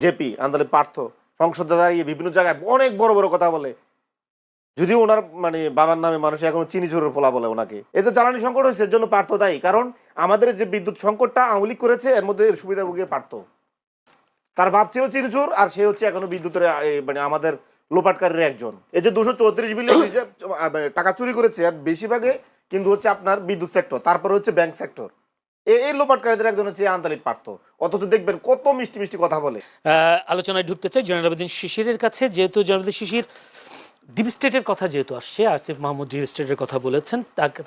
JP আন্দোলন পার্থ সংসদে দাঁড়িয়ে বিভিন্ন জায়গায় অনেক বড় বড় কথা বলে, যদিও ওনার বাবার নামে মানুষ এখনো চিনি চোরের পোলা বলে ওনাকে। এতে জ্বালানি সংকট হয়েছে, এর জন্য পার্থ দায়ী। কারণ আমাদের যে বিদ্যুৎ সংকটটা আওয়ামী লীগ করেছে, এর মধ্যে সুবিধা ভুগিয়ে পার্থ। তার বাপ ছিল চিনি চোর, আর সে হচ্ছে এখনো বিদ্যুতের আমাদের লোপাটকারীর একজন। এই যে 234 বিলিয়ন টাকা চুরি করেছে, আর বেশিরভাগে কিন্তু হচ্ছে আপনার বিদ্যুৎ সেক্টর, তারপরে হচ্ছে ব্যাংক সেক্টর। এই লোপাটকারীদের একজন হচ্ছে আন্তরিক পার্থ। অথচ দেখবেন কত মিষ্টি মিষ্টি কথা বলে। আলোচনায় ঢুকতে চাই জয়নুল আবেদিন শিশিরের কাছে। যেহেতু জয়নুল আবেদিন শিশির ডিপ স্টেটের কথা যেহেতু আসছে, আসিফ মাহমুদ ডিপ স্টেটের কথা বলেছেন,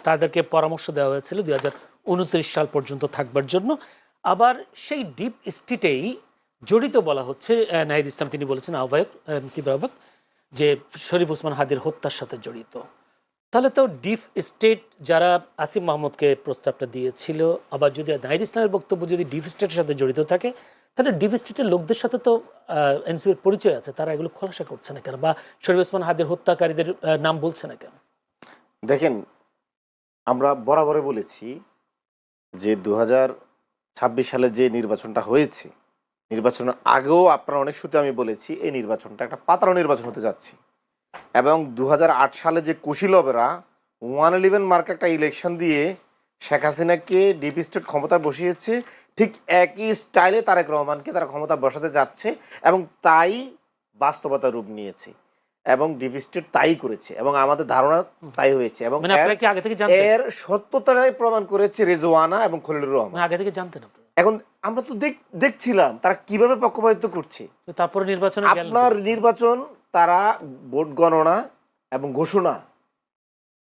তাদেরকে পরামর্শ দেওয়া হয়েছিল 2029 সাল পর্যন্ত থাকবার জন্য। আবার সেই ডিপ স্টেটেই জড়িত বলা হচ্ছে নাহিদ ইসলাম, তিনি বলেছেন আহ্বায়ক এনসিপির আহ্বায়ক, যে শরীফ ওসমান হাদির হত্যার সাথে জড়িত। তাহলে তো ডিপ স্টেট যারা আসিফ মাহমুদকে প্রস্তাবটা দিয়েছিল, আবার যদি নাহিদ ইসলামের বক্তব্য যদি ডিপ স্টেটের সাথে জড়িত থাকে, তাহলে ডিপ স্টেটের লোকদের সাথে তো এনসিপির পরিচয় আছে, তারা এগুলো খোলাসা করছে না কেন, বা শরীফ ওসমান হাদির হত্যাকারীদের নাম বলছে না কেন? দেখেন, আমরা বরাবরে বলেছি যে 2026 সালে যে নির্বাচনটা হয়েছে, নির্বাচনের আগেও আপনারা অনেক শুতে আমি বলেছি এই নির্বাচনটা একটা পাতানো নির্বাচন হতে যাচ্ছে। এবং 2008 সালে যে কুশীলবেরা 111 মার্কে একটা ইলেকশন দিয়ে শেখ হাসিনাকে ডিপ স্টেট ক্ষমতায় বসিয়েছে, ঠিক একই স্টাইলে তারেক রহমানকে তারা ক্ষমতা বসাতে যাচ্ছে, এবং তাই বাস্তবতা রূপ নিয়েছে, এবং ডিপ স্টেট তাই করেছে, এবং আমাদের ধারণা তাই হয়েছে। এবং এর সত্যতাই প্রমাণ করেছে রেজওয়ানা এবং খলিলুর রহমান। আগে থেকে জানতেন আপনারা? এখন আমরা তো দেখছিলাম তারা কিভাবে পক্ষপাতিত্ব করছে। তারপরে নির্বাচন, আপনার নির্বাচন, তারা ভোট গণনা এবং ঘোষণা,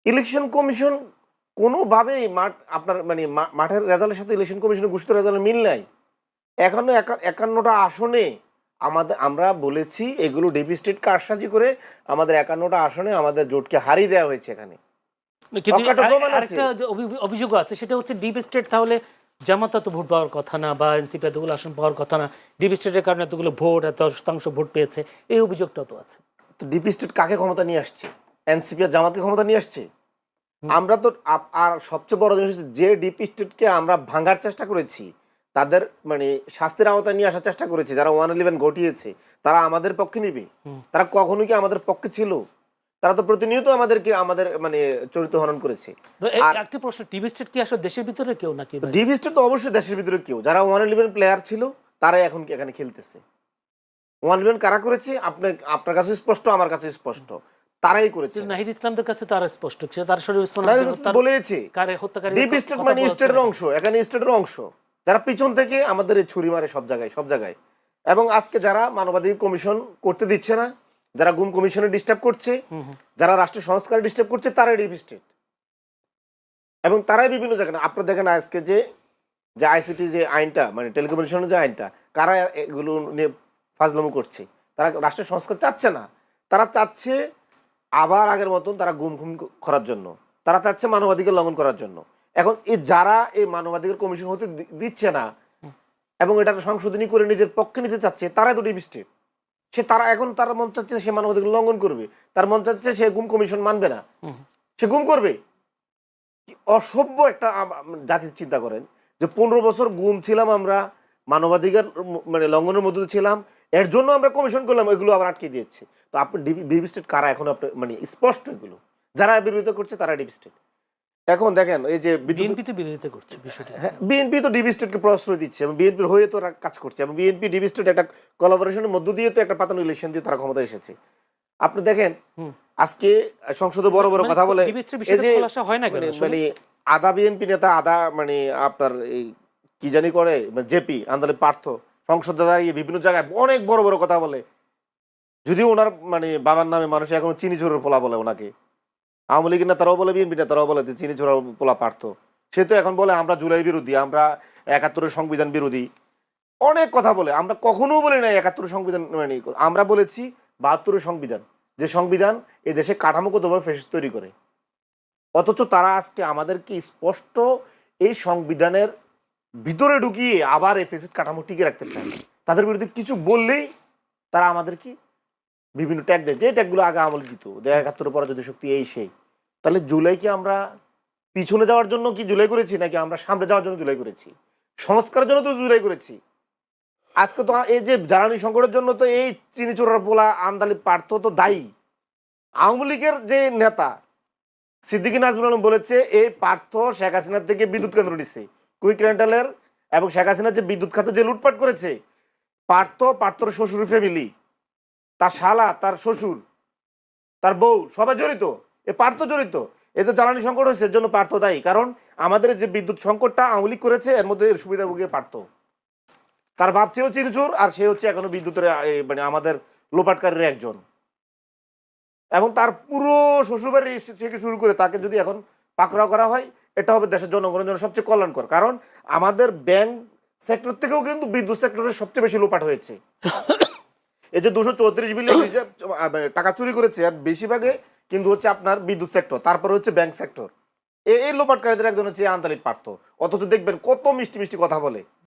ইলেকশন কমিশন কোনোভাবেই আপনার মাঠের রেজাল্টের সাথে ইলেকশন কমিশনের ঘোষিত রেজাল্টের মিল নাই। এখনো 51টা আসনে আমরা বলেছি এগুলো ডিপ স্টেট কারসাজি করে আমাদের 51টা আসনে আমাদের জোটকে হারিয়ে দেওয়া হয়েছে। এখানে অভিযোগ আছে, সেটা হচ্ছে ডিপ স্টেট তাহলে জামাত তো ভোট পাওয়ার কথা না, বা এনসিপি এতগুলো আসন পাওয়ার কথা না, ডিপ স্টেটের কারণে এতগুলো ভোট, এত শতাংশ ভোট পেয়েছে, এই অভিযোগটা তো আছে। তো ডিপ স্টেট কাকে ক্ষমতা নিয়ে আসছে? এনসিপি আর জামাতকে ক্ষমতা নিয়ে আসছে। আমরা তো, আর সবচেয়ে বড় জিনিস হচ্ছে যে ডিপ স্টেটকে আমরা ভাঙার চেষ্টা করেছি, তাদের শাস্তির আওতায় নিয়ে আসার চেষ্টা করেছি, যারা 111 ঘটিয়েছে, তারা আমাদের পক্ষে নিবে? তারা কখনোই কি আমাদের পক্ষে ছিল? তারা তো প্রতিনিয়ত আমাদেরকে আমাদের চরিত্র হনন করেছে। একটা প্রশ্ন, ডিপ স্টেট কি আসলে দেশের ভিতরে কেউ নাকি? ডিপ স্টেট তো অবশ্যই দেশের ভিতরে কেউ। যারা 111 প্লেয়ার ছিল তারাই এখন এখানে খেলতেছে। 111 কারা করেছে আপনার কাছে স্পষ্ট, আমার কাছে স্পষ্ট, তারাই করেছে। নাহিদ ইসলামদের কাছে তো আর স্পষ্ট, তার শরীফ ওসমান বলেছে ডিপ স্টেট মানে স্টেটের অংশ, এখানে স্টেটের অংশ, যারা পিছন থেকে আমাদের এই ছুরি মারে সব জায়গায়। এবং আজকে যারা মানবাধিকার কমিশন করতে দিচ্ছে না, যারা গুম কমিশনে ডিস্টার্ব করছে, যারা রাষ্ট্রের সংস্কারে ডিস্টার্ব করছে, তারাই ডিপ স্টেট। এবং তারাই বিভিন্ন জায়গায় আপনারা দেখেন আজকে যে আইসিটি যে আইনটা, টেলিকমিউনিকেশনের যে আইনটা, কারা এগুলো নিয়ে ফাজলামো করছে? তারা রাষ্ট্রের সংস্কার চাচ্ছে না, তারা চাচ্ছে আবার আগের মতন তারা গুম করার জন্য, তারা চাচ্ছে মানবাধিকার লঙ্ঘন করার জন্য। এখন যারা এই মানবাধিকার কমিশন হতে দিচ্ছে না এবং এটা সংশোধনী করে নিজের পক্ষে নিতে চাচ্ছে, তারাই তো ডিপ স্টেট। তারা মন চাচ্ছে সে মানবাধিকার লঙ্ঘন করবে, তার মন চাচ্ছে সে গুম কমিশন মানবে না, সে গুম করবে। অসভ্য একটা জাতির চিন্তা করেন যে 15 বছর গুম ছিলাম আমরা, মানবাধিকার লঙ্ঘনের মধ্যে ছিলাম, এর জন্য আমরা কমিশন করলাম, এগুলো আবার আটকে দিয়েছে। তো আপনি ডিপ স্টেট কারা এখন স্পষ্ট, এগুলো যারা বিরোধিতা করছে তারা ডিপ স্টেট। এখন দেখেন এই যে বিরোধিতা করছে বিষয়টা, হ্যাঁ, বিএনপি তো ডিপ স্টেটকে প্রশ্রয় দিচ্ছে এবং বিএনপির হয়ে তো কাজ করছে, এবং বিএনপি ডিপ স্টেট একটা কোলাবোরেশনের মধ্য দিয়ে তো একটা পাতানো ইলেকশন দিয়ে তারা ক্ষমতা এসেছে। আপনি দেখেন আজকে সংসদে বড় বড় কথা বলে আধা বিএনপি নেতা, আধা আপনার এই কি জানি করে জেপি আন্দোলন পার্থ সংসদে দাঁড়িয়ে বিভিন্ন জায়গায় অনেক বড় বড় কথা বলে, যদিও ওনার বাবার নামে মানুষ এখনো চিনি চোরের পোলা বলে ওনাকে। আওয়ামী লীগের নেতারাও বলে, বিএনপি নেতারাও বলে চিনি চোরের পোলা পার্থ। সে তো এখন বলে আমরা জুলাই বিরোধী, আমরা 71-এর সংবিধান বিরোধী, অনেক কথা বলে। আমরা কখনো বলি না 71-এর সংবিধান, আমরা বলেছি 72-এর সংবিধান, যে সংবিধান এই দেশে কাঠামোগতভাবে ফ্যাসিস্ট তৈরি করে। অথচ তারা আজকে আমাদেরকে স্পষ্ট এই সংবিধানের ভিতরে ঢুকিয়ে আবার এই ফ্যাসিস্ট কাঠামো টিকে রাখতে চায়। তাদের বিরুদ্ধে কিছু বললেই তারা আমাদের কি বিভিন্ন ট্যাগ দেয়, যে ট্যাগগুলো আগে আমলকৃত, 71-এর পরাজিত শক্তি এই সেই। তাহলে জুলাই কি আমরা পিছনে যাওয়ার জন্য কি জুলাই করেছি, নাকি আমরা সামনে যাওয়ার জন্য জুলাই করেছি? সংস্কারের জন্য তো জুলাই করেছি। আজকে তো এই যে জ্বালানি সংকটের জন্য তো এই চিনি চোরার পোলা আমদানি পার্থ তো দায়ী। আওয়ামী লীগের যে নেতা সিদ্দিকী নাজমুল আলম বলেছে এই পার্থ শেখ হাসিনার থেকে বিদ্যুৎ কেন্দ্র নিচ্ছে, কুইক রেন্টালের এবং শেখ হাসিনা যে বিদ্যুৎ খাতে যে লুটপাট করেছে, পার্থর শ্বশুর ফ্যামিলি, তার শালা, তার শ্বশুর, তার বউ সবাই জড়িত। এ পার্থ জড়িত। এতে জ্বালানি সংকট হয়েছে, এর জন্য পার্থ দায়ী। কারণ আমাদের যে বিদ্যুৎ সংকটটা আওয়ামী লীগ করেছে, এর মধ্যে এর সুবিধাভোগী পার্থ। তার বাপ ছিল চিনিচুর, আর সে হচ্ছে এখনো বিদ্যুতের মানে আমাদের লোপাটকারীর একজন। এবং তার পুরো শ্বশুরবাড়ি থেকে শুরু করে তাকে যদি এখন পাকড়াও করা হয়, এটা হবে দেশের জনগণের জন্য সবচেয়ে কল্যাণকর। কারণ আমাদের ব্যাংক সেক্টর থেকেও কিন্তু বিদ্যুৎ সেক্টরে সবচেয়ে বেশি লোপাট হয়েছে। এই যে 234 বিলিয়ন টাকা চুরি করেছে, আর বেশিরভাগে কিন্তু হচ্ছে আপনার বিদ্যুৎ সেক্টর, তারপরে হচ্ছে ব্যাংক সেক্টর। এই লোপাটকারীদের একজন হচ্ছে আন্তালিক পার্থ। অথচ দেখবেন কত মিষ্টি মিষ্টি কথা বলে।